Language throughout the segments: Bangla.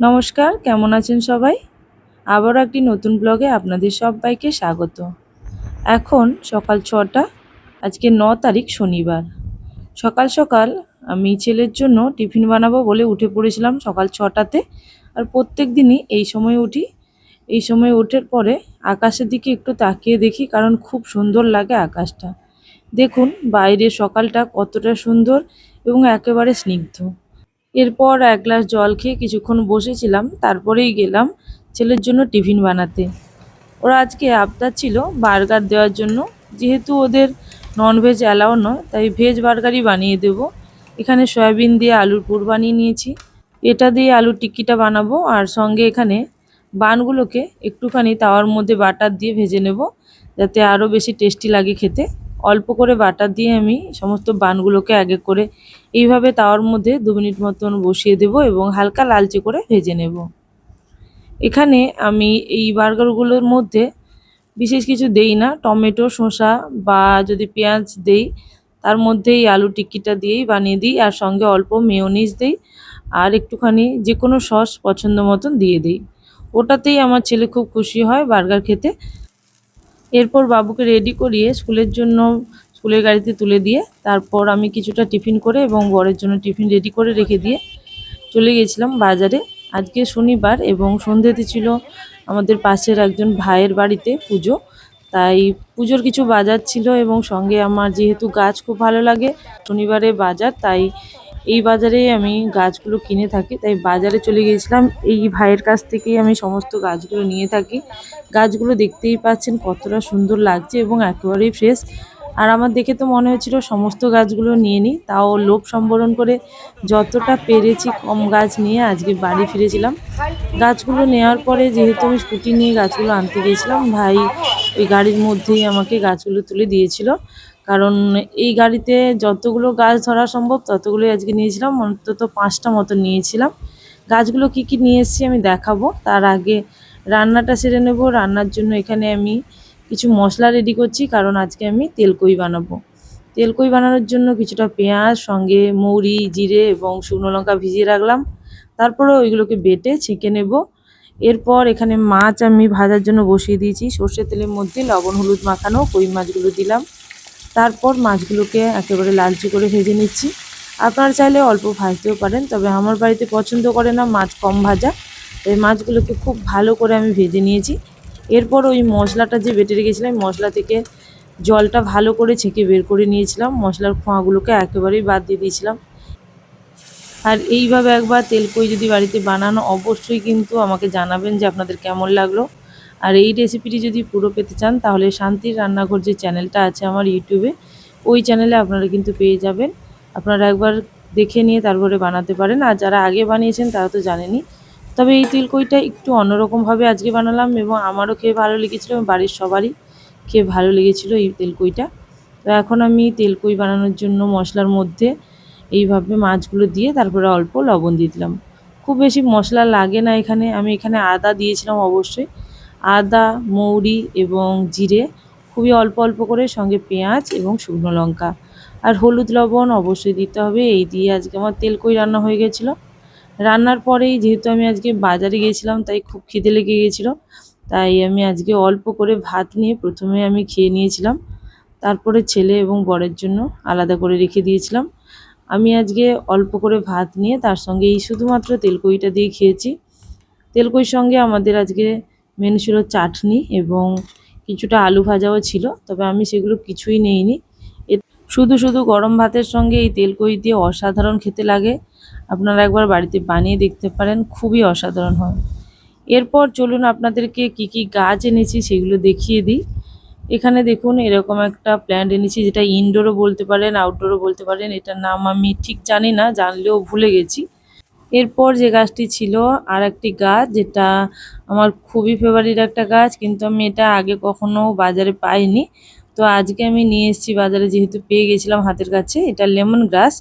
নমস্কার, কেমন আছেন সবাই? আবারও একটি নতুন ব্লগে আপনাদের সবাইকে স্বাগত। এখন সকাল ৬টা, আজকে ৯ তারিখ শনিবার। সকাল সকাল আমি ছেলের জন্য টিফিন বানাবো বলে উঠে পড়েছিলাম সকাল ৬টাতে। আর প্রত্যেক দিনই এই সময় উঠি। এই সময় ওঠার পরে আকাশের দিকে একটু তাকিয়ে দেখি, কারণ খুব সুন্দর লাগে আকাশটা। দেখুন বাইরে সকালটা কতটা সুন্দর এবং একেবারে স্নিগ্ধ। এরপর এক গ্লাস জল খেয়ে কিছুক্ষণ বসেছিলাম, তারপরেই গেলাম ছেলের জন্য টিফিন বানাতে। ওরা আজকে আবদার ছিল বার্গার দেওয়ার জন্য। যেহেতু ওদের ননভেজ অ্যালাউ নয়, তাই ভেজ বার্গারই বানিয়ে দেব। এখানে সয়াবিন দিয়ে আলুর পুর বানিয়ে নিয়েছি, এটা দিয়ে আলুর টিক্কিটা বানাবো। আর সঙ্গে এখানে বানগুলোকে একটুখানি তাওয়ার মধ্যে বাটার দিয়ে ভেজে নেব, যাতে আরও বেশি টেস্টি লাগে খেতে। অল্প করে বাটার দিয়ে আমি সমস্ত বানগুলোকে এক এক করে এইভাবে তাওয়ার মধ্যে 2 মিনিট মতন বসিয়ে দেব এবং হালকা লালচে করে ভেজে নেব। এখানে আমি এই বার্গারগুলোর মধ্যে বিশেষ কিছু দেই না, টমেটো, শসা বা যদি পেঁয়াজ দেই, তার মধ্যেই আলু টিক্কিটা দিয়েই বানিয়ে দিই। আর সঙ্গে অল্প মেয়োনিজ দিই আর একটুখানি যে কোনো সস পছন্দ মতন দিয়ে দিই। ওটাতেই আমার ছেলে খুব খুশি হয় বার্গার খেতে। এরপর বাবুকে রেডি করিয়ে স্কুলের জন্য স্কুলের গাড়িতে তুলে দিয়ে তারপর আমি কিছুটা টিফিন করে এবং বরের জন্য টিফিন রেডি করে রেখে দিয়ে চলে গেছিলাম বাজারে। আজকে শনিবার এবং সন্ধ্যেতে ছিল আমাদের পাশের একজন ভাইয়ের বাড়িতে পুজো, তাই পুজোর কিছু বাজার ছিল এবং সঙ্গে আমার যেহেতু গাছ খুব ভালো লাগে, শনিবারে বাজার, তাই এই বাজারেই আমি গাছগুলো কিনে থাকি। তাই বাজারে চলে গিয়েছিলাম, এই ভাইয়ের কাছ থেকেই আমি সমস্ত গাছগুলো নিয়ে থাকি। গাছগুলো দেখতেই পাচ্ছেন কতটা সুন্দর লাগছে এবং একেবারেই ফ্রেশ। আর আমার দেখে তো মনে হচ্ছিল সমস্ত গাছগুলো নিয়ে নিই, তাও লোভ সম্বরণ করে যতটা পেরেছি কম গাছ নিয়ে আজকে বাড়ি ফিরেছিলাম। গাছগুলো নেওয়ার পরে যেহেতু আমি স্কুটি নিয়ে গাছগুলো আনতে গিয়েছিলাম, ভাই ওই গাড়ির মধ্যেই আমাকে গাছগুলো তুলে দিয়েছিল। কারণ এই গাড়িতে যতগুলো গাছ ধরা সম্ভব ততগুলোই আজকে নিয়েছিলাম, অন্তত 5টা মতো নিয়েছিলাম। গাছগুলো কি কি নিয়ে এসেছি আমি দেখাবো, তার আগে রান্নাটা সেরে নেব। রান্নার জন্য এখানে আমি কিছু মশলা রেডি করছি, কারণ আজকে আমি তেলকই বানাবো। তেলকই বানানোর জন্য কিছুটা পেঁয়াজ, সঙ্গে মৌরি, জিরে এবং শুকনো লঙ্কা ভিজিয়ে রাখলাম। তারপরে ওইগুলোকে বেটে ছেঁকে নেব। এরপর এখানে মাছ আমি ভাজার জন্য বসিয়ে দিয়েছি। সর্ষের তেলের মধ্যে লবণ হলুদ মাখানো কই মাছগুলো দিলাম। তারপর মাছগুলোকে একেবারে লালচে করে ভেজে নিচ্ছি। আপনারা চাইলে অল্প ভাজতেও পারেন, তবে আমার বাড়িতে পছন্দ করে না মাছ কম ভাজা, তাই মাছগুলোকে খুব ভালো করে আমি ভেজে নিয়েছি। এরপর ওই মশলাটা যে বেটে রেখেছিলাম, মশলা থেকে জলটা ভালো করে ছেঁকে বের করে নিয়েছিলাম। মশলার খোঁয়াগুলোকে একেবারেই বাদ দিয়ে দিয়েছিলাম। আর এইভাবে একবার তেলকই যদি বাড়িতে বানানো, অবশ্যই কিন্তু আমাকে জানাবেন যে আপনাদের কেমন লাগলো। আর এই রেসিপিটি যদি পুরো পেতে চান, তাহলে শান্তির রান্নাঘর যে চ্যানেলটা আছে আমার ইউটিউবে, ওই চ্যানেলে আপনারা কিন্তু পেয়ে যাবেন। আপনারা একবার দেখে নিয়ে তারপরে বানাতে পারেন। আর যারা আগে বানিয়েছেন তারা তো জানেনই, তবে এই তেলকইটা একটু অন্যরকমভাবে আজকে বানালাম এবং আমারও খেয়ে ভালো লেগেছিলো এবং বাড়ির সবারই খেয়ে ভালো লেগেছিলো এই তেলকইটা। তো এখন আমি তেলকই বানানোর জন্য মশলার মধ্যে এইভাবে মাছগুলো দিয়ে তারপরে অল্প লবণ দিয়ে দিলাম। খুব বেশি মশলা লাগে না এখানে। আমি এখানে আদা দিয়েছিলাম অবশ্যই, আদা, মৌরি এবং জিরে খুবই অল্প অল্প করে, সঙ্গে পেঁয়াজ এবং শুকনো লঙ্কা। আর হলুদ লবণ অবশ্যই দিতে হবে। এই দিয়ে আজকে আমার তেলকই রান্না হয়ে গেছিলো। রান্নার পরেই যেহেতু আমি আজকে বাজারে গিয়েছিলাম, তাই খুব খিদে লেগে গিয়েছিলো, তাই আমি আজকে অল্প করে ভাত নিয়ে প্রথমে আমি খেয়ে নিয়েছিলাম। তারপরে ছেলে এবং বরের জন্য আলাদা করে রেখে দিয়েছিলাম। আমি আজকে অল্প করে ভাত নিয়ে তার সঙ্গে এই শুধুমাত্র তেলকইটা দিয়ে খেয়েছি। তেলকইর সঙ্গে আমাদের আজকে মেনু ছিল চাটনি এবং কিছুটা আলু ভাজাও ছিল, তবে আমি সেগুলো কিছুই নেইনি। শুধু শুধু গরম ভাতের সঙ্গে এই তেলকই দিয়ে অসাধারণ খেতে লাগে। আপনারা একবার বাড়িতে বানিয়ে দেখতে পারেন, খুবই অসাধারণ হয়। এরপর চলুন আপনাদেরকে কি কি গাছ এনেছি সেগুলো দেখিয়ে দিই। এখানে দেখুন এরকম একটা প্ল্যান্ট এনেছি, যেটা ইনডোরও বলতে পারেন, আউটডোরও বলতে পারেন। এটার নাম আমি ঠিক জানি না, জানলেও ভুলে গেছি। এরপর যে গাছটি ছিল আর একটি গাছ, যেটা আমার খুবই ফেভারিট একটা গাছ, কিন্তু আমি এটা আগে কখনো বাজারে পাইনি। তো আজকে আমি নিয়ে এসেছি বাজারে, যেহেতু পেয়ে গেছিলাম হাতের কাছে। এটা লেমন গ্রাস।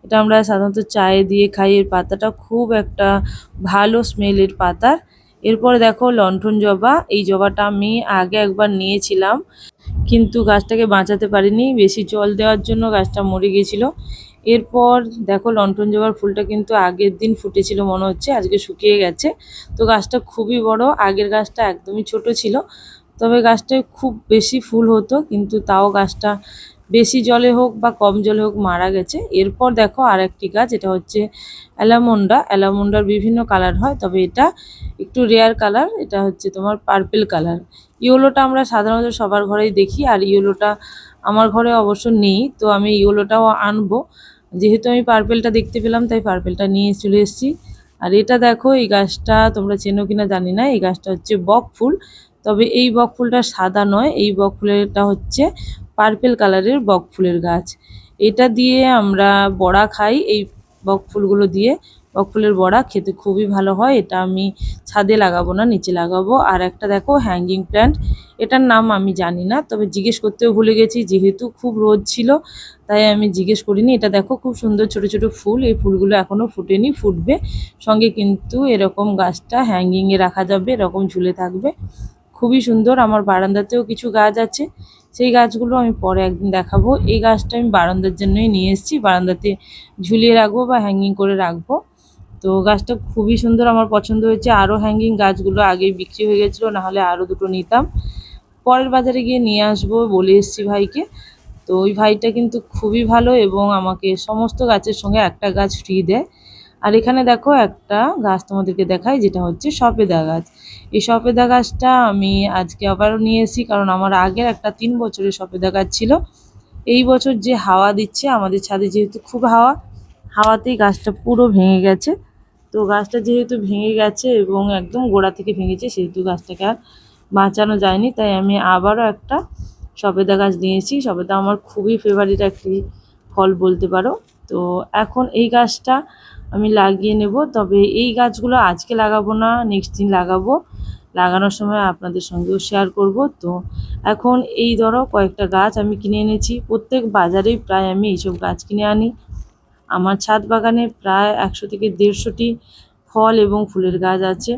এটা আমরা সাধারণত চায়ে দিয়ে খাই। এর পাতাটা খুব একটা ভালো স্মেলের পাতার। এরপর দেখো লণ্ঠন জবা। এই জবাটা আমি আগে একবার নিয়েছিলাম, কিন্তু গাছটাকে বাঁচাতে পারিনি, বেশি জল দেওয়ার জন্য গাছটা মরে গেছিলো। এরপর দেখো লন্ঠন জবার ফুলটা কিন্তু আগের দিন ফুটেছিল মনে হচ্ছে, আজকে শুকিয়ে গেছে। তো গাছটা খুবই বড়, আগের গাছটা একদমই ছোট ছিল। তবে গাছটায় খুব বেশি ফুল হতো, কিন্তু তাও গাছটা বেশি জলে হোক বা কম জলে হোক মারা গেছে। এরপর দেখো আর একটি গাছ, এটা হচ্ছে অ্যালামন্ডা। অ্যালামন্ডার বিভিন্ন কালার হয়, তবে এটা একটু রেয়ার কালার, এটা হচ্ছে তোমার পার্পেল কালার। ইয়েলোটা আমরা সাধারণত সবার ঘরেই দেখি, আর ইয়েলোটা আমার ঘরে অবশ্য নেই, তো আমি ইয়েলোটাও আনবো। যেহেতু আমি পার্পেলটা দেখতে পেলাম তাই পার্পেলটা নিয়ে চলে এসেছি। আর এটা দেখো, এই গাছটা তোমরা চেনো কিনা জানি না, এই গাছটা হচ্ছে বক ফুল। তবে এই বক ফুলটা সাদা নয়, এই বক ফুলেরটা হচ্ছে পার্পেল কালারের বক ফুলের গাছ। এটা দিয়ে আমরা বড়া খাই, এই বক ফুলগুলো দিয়ে বক ফুলের বড়া খেতে খুবই ভালো হয়। এটা আমি ছাদে লাগাবো না, নিচে লাগাবো। আর একটা দেখো হ্যাঙ্গিং প্ল্যান্ট, এটার নাম আমি জানি না, তবে জিজ্ঞেস করতেও ভুলে গেছি, যেহেতু খুব রোদ ছিল তাই আমি জিজ্ঞেস করিনি। এটা দেখো খুব সুন্দর ছোট ছোট ফুল, এই ফুলগুলো এখনো ফুটেনি, ফুটবে। সঙ্গে কিন্তু এরকম গাছটা হ্যাঙ্গিংয়ে রাখা যাবে, এরকম ঝুলে থাকবে, খুবই সুন্দর। আমার বারান্দাতেও কিছু গাছ আছে, সেই গাছগুলো আমি পরে একদিন দেখাবো। এই গাছটা আমি বারান্দার জন্যই নিয়ে এসেছি, বারান্দাতে ঝুলিয়ে রাখবো বা হ্যাঙ্গিং করে রাখবো। তো গাছটা খুবই সুন্দর, আমার পছন্দ হয়েছে। আরও হ্যাঙ্গিং গাছগুলো আগেই বিক্রি হয়ে গেছিলো, নাহলে আরও দুটো নিতাম। পরের বাজারে গিয়ে নিয়ে আসবো বলে এসেছি ভাইকে। তো ওই ভাইটা কিন্তু খুবই ভালো এবং আমাকে সমস্ত গাছের সঙ্গে একটা গাছ ফ্রি দেয়। আর এখানে দেখো একটা গাছ তোমাদেরকে দেখাই, যেটা হচ্ছে সফেদা গাছ। এই সফেদা গাছটা আমি আজকে আবারও নিয়ে এসেছি, কারণ আমার আগের একটা 3 বছরের সফেদা গাছ ছিল। এই বছর যে হাওয়া দিচ্ছে আমাদের ছাদে, যেহেতু খুব হাওয়া, হাওয়াতেই গাছটা পুরো ভেঙে গেছে। তো গাছটা যেহেতু ভেঙে গেছে এবং একদম গোড়া থেকে ভেঙেছে, সেহেতু গাছটাকে আর বাঁচানো যায়নি, তাই আমি আবারও একটা সবেদা গাছ নিয়েছি। সবেদা আমার খুবই ফেভারিট একটি ফল বলতে পারো। তো এখন এই গাছটা আমি লাগিয়ে নেব, তবে এই গাছগুলো আজকে লাগাবো না, নেক্সট দিন লাগাবো। লাগানোর সময় আপনাদের সঙ্গেও শেয়ার করব। তো এখন এই ধরো কয়েকটা গাছ আমি কিনে এনেছি, প্রত্যেক বাজারেই প্রায় আমি এইসব গাছ কিনে আনি। আমার ছাদ বাগানে প্রায় 100 থেকে 150টি ফল এবং ফুলের গাছ আছে।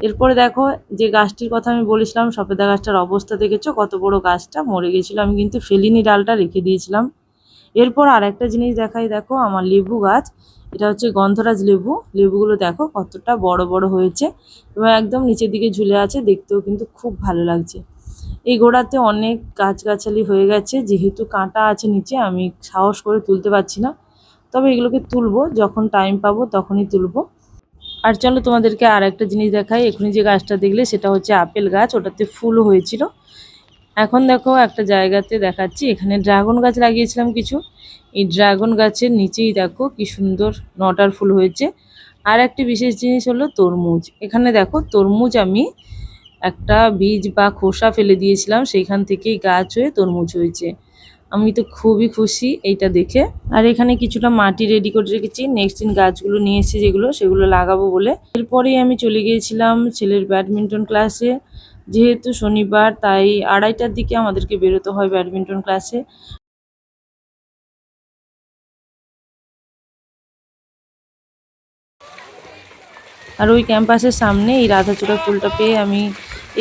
এরপরে দেখো, যে গাছটির কথা আমি বলেছিলাম সবেদা গাছটার অবস্থা দেখেছো, কত বড় গাছটা মরে গেছিলো, আমি কিন্তু ফেলিনি, ডালটা রেখে দিয়েছিলাম। এরপর আরেকটা জিনিস দেখাই, দেখো আমার লেবু গাছ, এটা হচ্ছে গন্ধরাজ লেবু। লেবুগুলো দেখো কতটা বড় বড় হয়েছে এবং একদম নিচের দিকে ঝুলে আছে, দেখতেও কিন্তু খুব ভালো লাগছে। এই গোড়াতে অনেক গাছগাছালি হয়ে গেছে, যেহেতু কাঁটা আছে নিচে, আমি সাহস করে তুলতে পারছি না। তবে এগুলোকে তুলবো, যখন টাইম পাবো তখনই তুলবো। আর চলো তোমাদেরকে আর একটা জিনিস দেখাই, এখনই যে গাছটা দেখলে সেটা হচ্ছে আপেল গাছ, ওটাতে ফুলও হয়েছিল। এখন দেখো একটা জায়গাতে দেখাচ্ছি, এখানে ড্রাগন গাছ লাগিয়েছিলাম কিছু। এই ড্রাগন গাছের নিচেই দেখো কি সুন্দর নটার ফুল হয়েছে। আর একটি বিশেষ জিনিস হলো তরমুজ। এখানে দেখো তরমুজ আমি একটা বীজ বা খোসা ফেলে দিয়েছিলাম, সেইখান থেকেই গাছ হয়ে তরমুজ হয়েছে। আমি তো খুবই খুশি এইটা দেখে। আর এখানে কিছুটা মাটি রেডি করে রেখেছি, নেক্সট দিন গাছগুলো নিয়ে এসেছি যেগুলো, সেগুলো লাগাবো বলে। এরপরেই আমি চলে গিয়েছিলাম ছেলের ব্যাডমিন্টন ক্লাসে। যেহেতু শনিবার, তাই 2:30টার দিকে আমাদেরকে বেরোতে হয় ব্যাডমিন্টন ক্লাসে। আর ওই ক্যাম্পাসের সামনে এই রাধাচূড়া ফুলটা পেয়ে আমি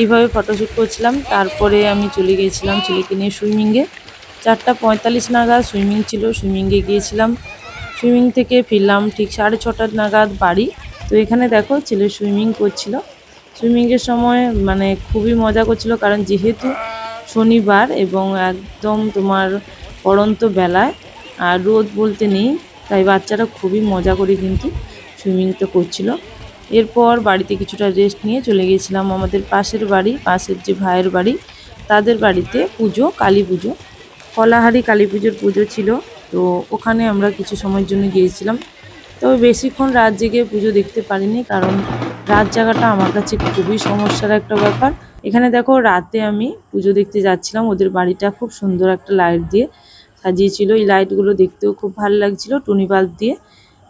এইভাবে ফটোশ্যুট করছিলাম। তারপরে আমি চলে গিয়েছিলাম ছেলেকে নিয়ে সুইমিংয়ে। 4:45 নাগাদ সুইমিং ছিল, সুইমিংয়ে গিয়েছিলাম। সুইমিং থেকে ফিরলাম ঠিক 6:30 নাগাদ বাড়ি। তো এখানে দেখো ছেলে সুইমিং করছিল। সুইমিংয়ের সময় মানে খুবই মজা করছিল, কারণ যেহেতু শনিবার এবং একদম তোমার পড়ন্ত বেলায়, আর রোদ বলতে নেই, তাই বাচ্চারা খুবই মজা করে কিন্তু সুইমিংটা করছিল। এরপর বাড়িতে কিছুটা রেস্ট নিয়ে চলে গিয়েছিলাম আমাদের পাশের বাড়ি, পাশের যে ভাইয়ের বাড়ি, তাদের বাড়িতে পুজো, কালী পুজো, ফলাহারি কালী পুজোর পুজো ছিল। তো ওখানে আমরা কিছু সময়ের জন্য গিয়েছিলাম। তবে বেশিক্ষণ রাত জেগে পুজো দেখতে পারিনি, কারণ রাত জাগাটা আমার কাছে খুবই সমস্যার একটা ব্যাপার। এখানে দেখো রাতে আমি পুজো দেখতে যাচ্ছিলাম, ওদের বাড়িটা খুব সুন্দর একটা লাইট দিয়ে সাজিয়েছিল, এই লাইটগুলো দেখতেও খুব ভালো লাগছিল টুনি বাল্ব দিয়ে।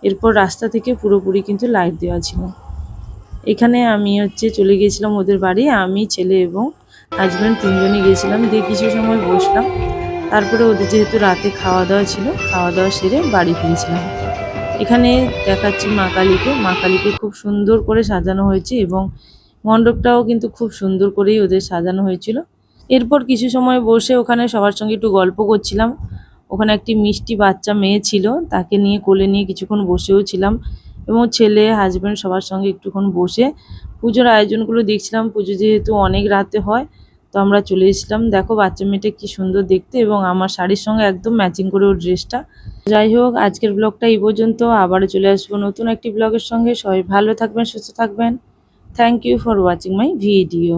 এরপর রাস্তা থেকে পুরোপুরি কিন্তু লাইট দেওয়া ছিল। এখানে আমি চলে গিয়েছিলাম ওদের বাড়ি, আমি ছেলে এবং হাজব্যান্ড তিনজনই গিয়েছিলাম, দিয়ে কিছু সময় বসলাম। তারপরে ওদের যেহেতু রাতে খাওয়া দাওয়া ছিল, খাওয়া দাওয়া সেরে বাড়ি ফিরেছিলাম। এখানে দেখাচ্ছি মা কালীকে। মা কালীকে খুব সুন্দর করে সাজানো হয়েছে এবং মণ্ডপটাও কিন্তু খুব সুন্দর করেই ওদের সাজানো হয়েছিল। এরপর কিছু সময় বসে ওখানে সবার সঙ্গে একটু গল্প করছিলাম। ওখানে একটি মিষ্টি বাচ্চা মেয়ে ছিল, তাকে নিয়ে কোলে নিয়ে কিছুক্ষণ বসেও ছিলাম এবং ছেলে হাজব্যান্ড সবার সঙ্গে একটুক্ষণ বসে পুজোর আয়োজনগুলো দেখছিলাম। পুজো যেহেতু অনেক রাতে হয় তো আমরা চলে এসেছিলাম। দেখো বাচ্চা মেয়েটা কি সুন্দর দেখতে এবং আমার শাড়ির সঙ্গে একদম ম্যাচিং করে ওর ড্রেসটা। যাই হোক, আজকের ব্লগটা এই পর্যন্ত। আবারও চলে আসবো নতুন একটি ব্লগের সঙ্গে। সবাই ভালো থাকবেন, সুস্থ থাকবেন। Thank you for watching my video.